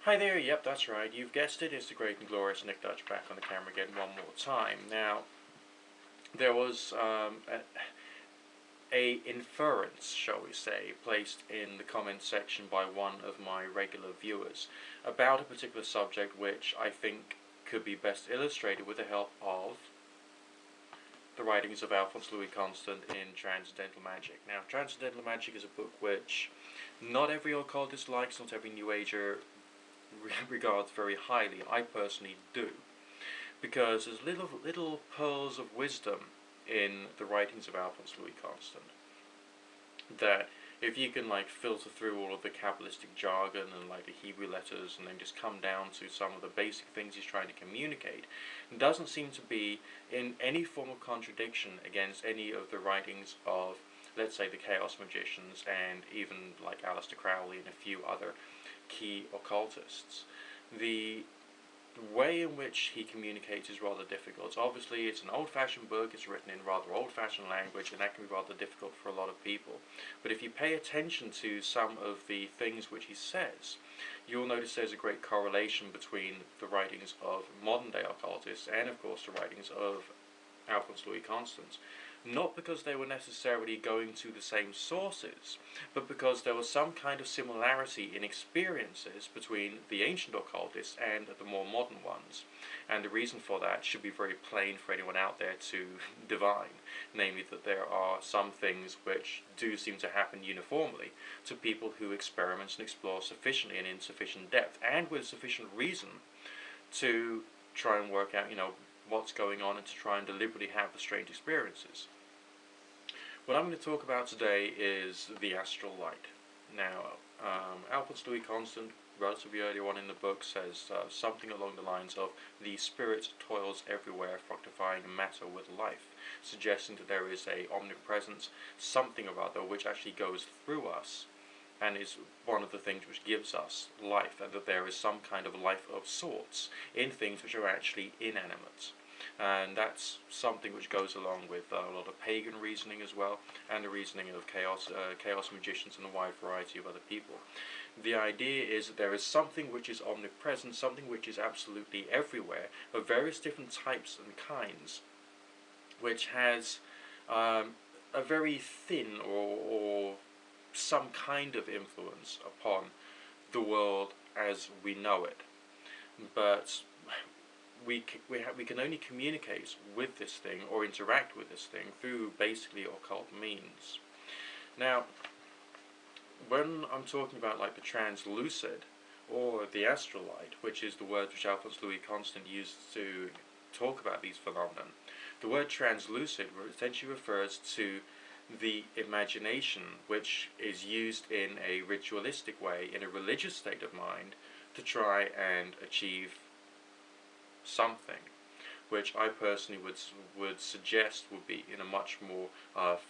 Hi there, yep, that's right, you've guessed it, it's the great and glorious Nick Dutch back on the camera again one more time. Now, there was a inference, shall we say, placed in the comment section by one of my regular viewers about a particular subject which I think could be best illustrated with the help of the writings of Alphonse Louis Constant in Transcendental Magic. Now, Transcendental Magic is a book which not every occultist likes, not every New Ager regards very highly. I personally do, because there's little pearls of wisdom in the writings of Alphonse Louis Constant that if you can filter through all of the Kabbalistic jargon and the Hebrew letters and then just come down to some of the basic things he's trying to communicate, it doesn't seem to be in any form of contradiction against any of the writings of, let's say, the Chaos Magicians and even Aleister Crowley and a few other key occultists. The way in which he communicates is rather difficult. Obviously, it's an old-fashioned book, it's written in rather old-fashioned language, and that can be rather difficult for a lot of people. But if you pay attention to some of the things which he says, you'll notice there's a great correlation between the writings of modern-day occultists and, of course, the writings of Alphonse Louis Constant. Not because they were necessarily going to the same sources, but because there was some kind of similarity in experiences between the ancient occultists and the more modern ones. And the reason for that should be very plain for anyone out there to divine, namely that there are some things which do seem to happen uniformly to people who experiment and explore sufficiently and in sufficient depth, and with sufficient reason to try and work out, what's going on and to try and deliberately have the strange experiences. What I'm going to talk about today is the astral light. Now, Alphonse Louis Constant, relatively early on in the book, says something along the lines of, the spirit toils everywhere, fructifying matter with life, suggesting that there is a omnipresence, something or other, which actually goes through us, and is one of the things which gives us life, and that there is some kind of life of sorts in things which are actually inanimate. And that's something which goes along with a lot of pagan reasoning as well, and the reasoning of chaos magicians and a wide variety of other people. The idea is that there is something which is omnipresent, something which is absolutely everywhere, of various different types and kinds, which has a very thin or some kind of influence upon the world as we know it. But we can only communicate with this thing or interact with this thing through basically occult means. Now, when I'm talking about the translucid or the astral light, which is the word which Alphonse Louis Constant used to talk about these phenomena, the word translucid essentially refers to the imagination which is used in a ritualistic way, in a religious state of mind, to try and achieve something, which I personally would suggest would be in a much more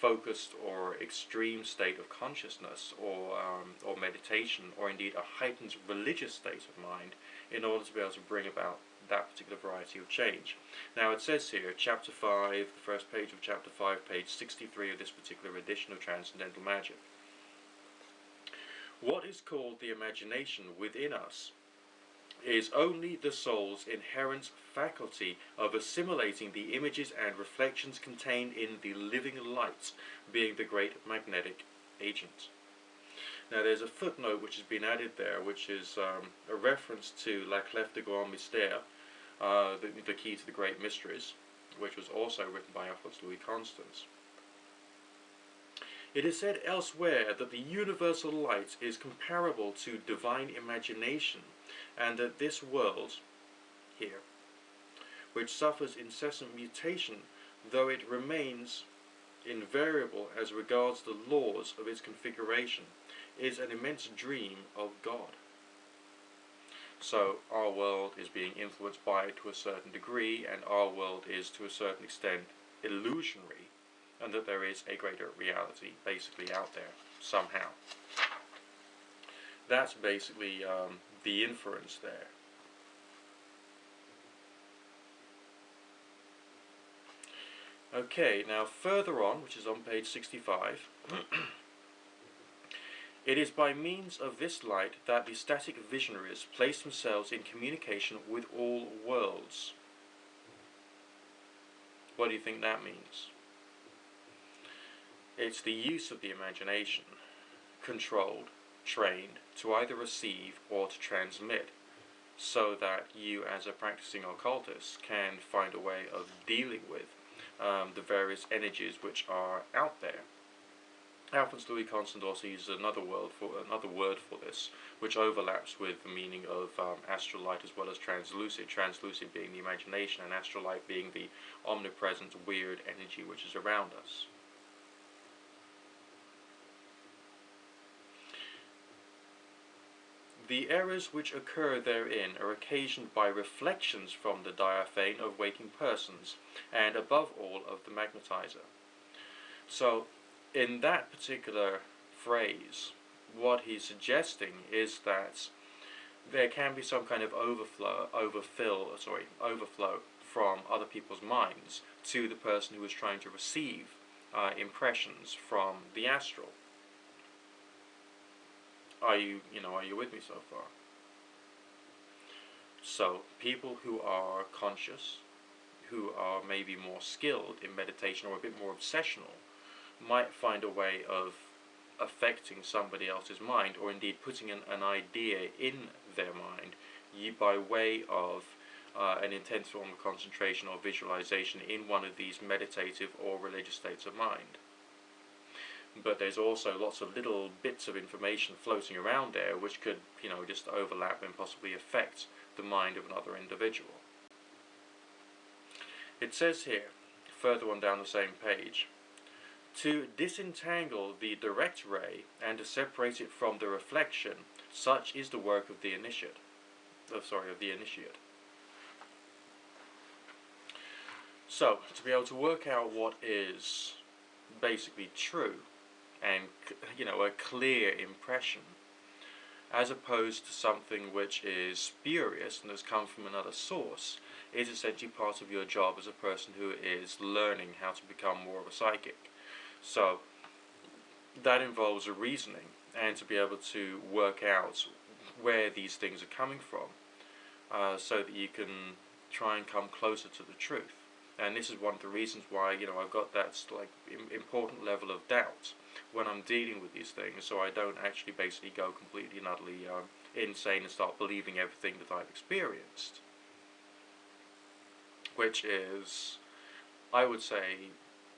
focused or extreme state of consciousness, or meditation, or indeed a heightened religious state of mind, in order to be able to bring about that particular variety of change. Now it says here, chapter 5, the first page of chapter 5, page 63 of this particular edition of Transcendental Magic. What is called the imagination within us is only the soul's inherent faculty of assimilating the images and reflections contained in the living light, being the great magnetic agent. Now there's a footnote which has been added there, which is a reference to La Clef de Grand Mystère, the Key to the Great Mysteries, which was also written by Alphonse Louis Constant. It is said elsewhere that the universal light is comparable to divine imagination, and that this world, here, which suffers incessant mutation, though it remains invariable as regards the laws of its configuration, is an immense dream of God. So our world is being influenced by it to a certain degree, and our world is to a certain extent illusionary, and that there is a greater reality basically out there somehow. That's basically the inference there. Okay, now further on, which is on page 65, It is by means of this light that the static visionaries place themselves in communication with all worlds. What do you think that means? It's the use of the imagination, controlled, trained, to either receive or to transmit, so that you as a practicing occultist can find a way of dealing with the various energies which are out there. Alphonse Louis Constant also uses another word for this, which overlaps with the meaning of astral light as well as translucid. Translucid being the imagination, and astral light being the omnipresent, weird energy which is around us. The errors which occur therein are occasioned by reflections from the diaphane of waking persons, and above all of the magnetizer. So, in that particular phrase, what he's suggesting is that there can be some kind of overflow from other people's minds to the person who is trying to receive impressions from the astral. Are you with me so far? So, people who are conscious, who are maybe more skilled in meditation or a bit more obsessional, might find a way of affecting somebody else's mind, or indeed putting an idea in their mind by way of an intense form of concentration or visualization in one of these meditative or religious states of mind. But there's also lots of little bits of information floating around there which could, just overlap and possibly affect the mind of another individual. It says here, further on down the same page, to disentangle the direct ray and to separate it from the reflection, such is the work of the initiate. So, to be able to work out what is basically true, and a clear impression, as opposed to something which is spurious and has come from another source, is essentially part of your job as a person who is learning how to become more of a psychic. So that involves a reasoning, and to be able to work out where these things are coming from, so that you can try and come closer to the truth. And this is one of the reasons why I've got that important level of doubt when I'm dealing with these things, so I don't actually basically go completely and utterly insane and start believing everything that I've experienced, which is, I would say,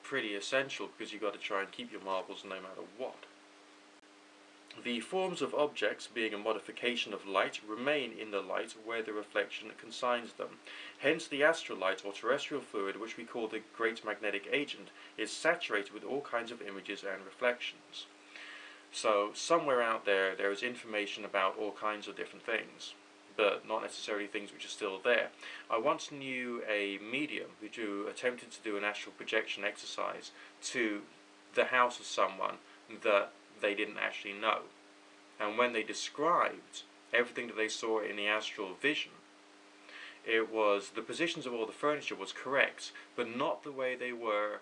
pretty essential, because you've got to try and keep your marbles no matter what. The forms of objects, being a modification of light, remain in the light where the reflection consigns them. Hence the astral light, or terrestrial fluid, which we call the great magnetic agent, is saturated with all kinds of images and reflections. So somewhere out there, there is information about all kinds of different things, but not necessarily things which are still there. I once knew a medium who attempted to do an astral projection exercise to the house of someone that they didn't actually know. And when they described everything that they saw in the astral vision, it was the positions of all the furniture was correct, but not the way they were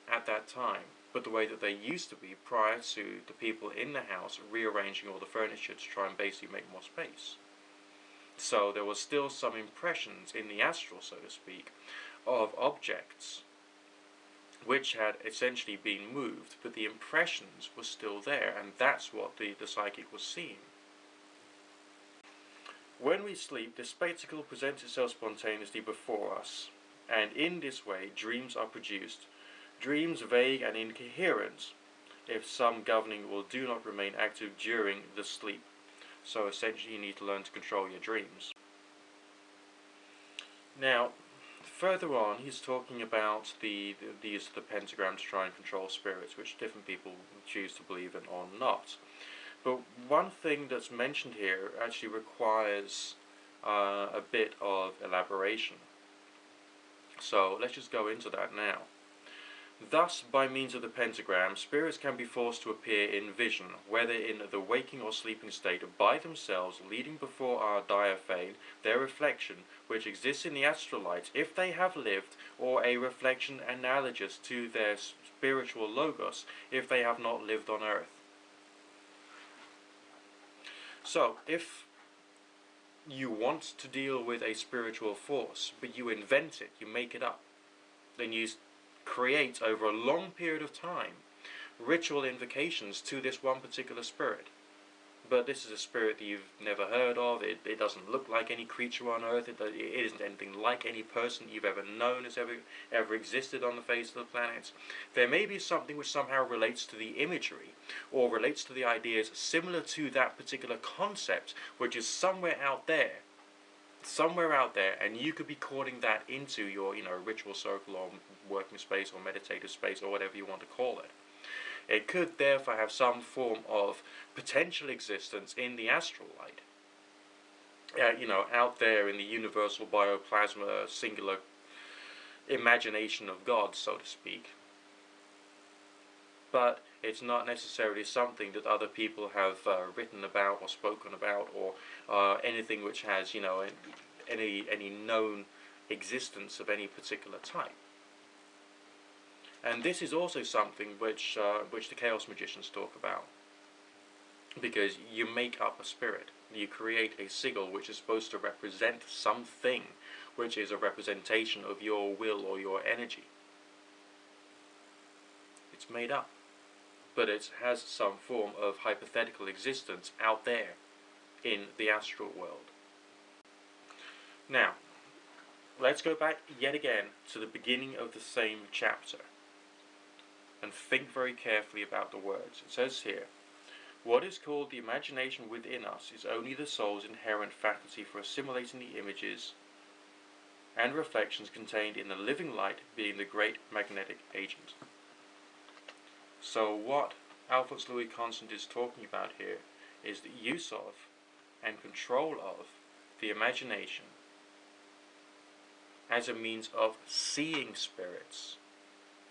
at that time, but the way that they used to be prior to the people in the house rearranging all the furniture to try and basically make more space. So there was still some impressions in the astral, so to speak, of objects which had essentially been moved, but the impressions were still there, and that's what the psychic was seeing. When we sleep, the spectacle presents itself spontaneously before us, and in this way dreams are produced. Dreams vague and incoherent, if some governing will do not remain active during the sleep. So essentially you need to learn to control your dreams. Now, further on, he's talking about the use of the pentagram to try and control spirits, which different people choose to believe in or not. But one thing that's mentioned here actually requires a bit of elaboration. So let's just go into that now. Thus, by means of the pentagram, spirits can be forced to appear in vision, whether in the waking or sleeping state, by themselves, leading before our diaphane their reflection, which exists in the astral light, if they have lived, or a reflection analogous to their spiritual logos, if they have not lived on earth. So, if you want to deal with a spiritual force, but you invent it, you make it up, then you create over a long period of time ritual invocations to this one particular spirit. But this is a spirit that you've never heard of. It doesn't look like any creature on earth. It isn't anything like any person you've ever known has ever existed on the face of the planet. There may be something which somehow relates to the imagery, or relates to the ideas similar to that particular concept, which is somewhere out there, and you could be calling that into your, ritual circle or working space or meditative space or whatever you want to call it. It could therefore have some form of potential existence in the astral light. Out there in the universal bioplasma, singular imagination of God, so to speak. But it's not necessarily something that other people have written about or spoken about, or anything which has, any known existence of any particular type. And this is also something which the Chaos Magicians talk about. Because you make up a spirit. You create a sigil which is supposed to represent something which is a representation of your will or your energy. It's made up. But it has some form of hypothetical existence out there in the astral world. Now, let's go back yet again to the beginning of the same chapter. And think very carefully about the words. It says here, what is called the imagination within us is only the soul's inherent faculty for assimilating the images and reflections contained in the living light, being the great magnetic agent. So what Alphonse Louis Constant is talking about here is the use of and control of the imagination as a means of seeing spirits,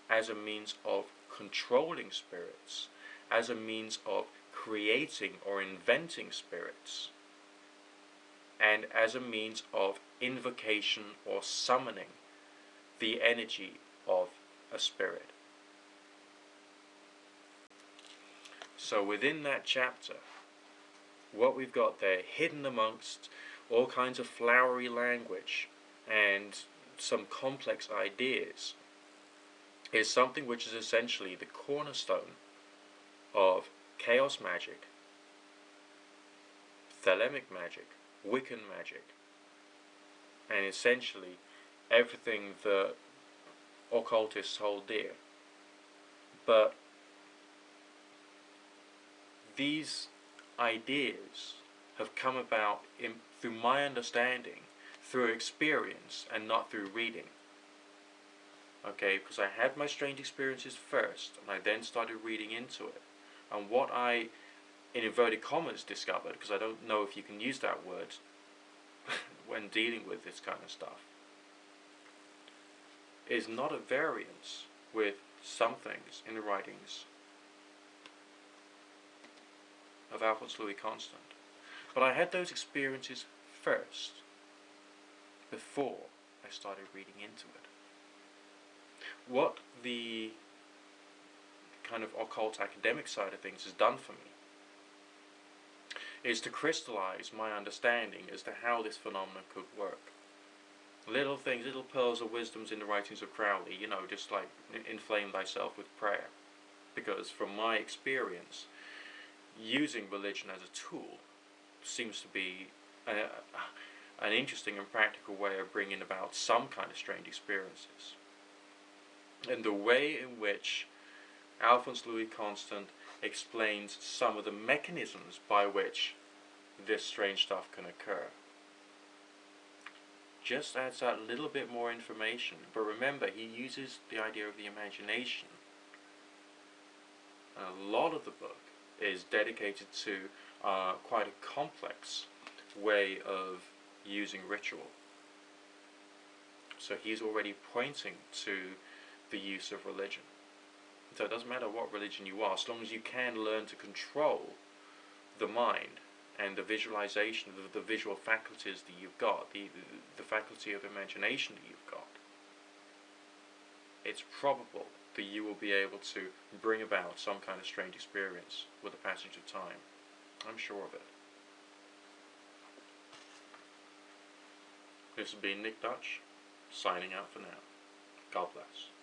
as a means of controlling spirits, as a means of creating or inventing spirits, and as a means of invocation or summoning the energy of a spirit. So within that chapter, what we've got there, hidden amongst all kinds of flowery language and some complex ideas, is something which is essentially the cornerstone of chaos magic, thelemic magic, Wiccan magic, and essentially everything that occultists hold dear. But these ideas have come about through my understanding, through experience, and not through reading. Okay, because I had my strange experiences first, and I then started reading into it. And what I, in inverted commas, discovered, because I don't know if you can use that word when dealing with this kind of stuff, is not at variance with some things in the writings of Alphonse Louis Constant. But I had those experiences first, before I started reading into it. What the kind of occult academic side of things has done for me is to crystallize my understanding as to how this phenomenon could work. Little things, little pearls of wisdoms in the writings of Crowley, just like inflame thyself with prayer. Because from my experience, using religion as a tool seems to be an interesting and practical way of bringing about some kind of strange experiences. And the way in which Alphonse Louis Constant explains some of the mechanisms by which this strange stuff can occur just adds that little bit more information. But remember, he uses the idea of the imagination. And a lot of the book is dedicated to quite a complex way of using ritual. So he's already pointing to the use of religion. So it doesn't matter what religion you are, as long as you can learn to control the mind and the visualization, the visual faculties that you've got, the faculty of imagination that you've got, it's probable that you will be able to bring about some kind of strange experience with the passage of time. I'm sure of it. This has been Nick Dutch, signing out for now. God bless.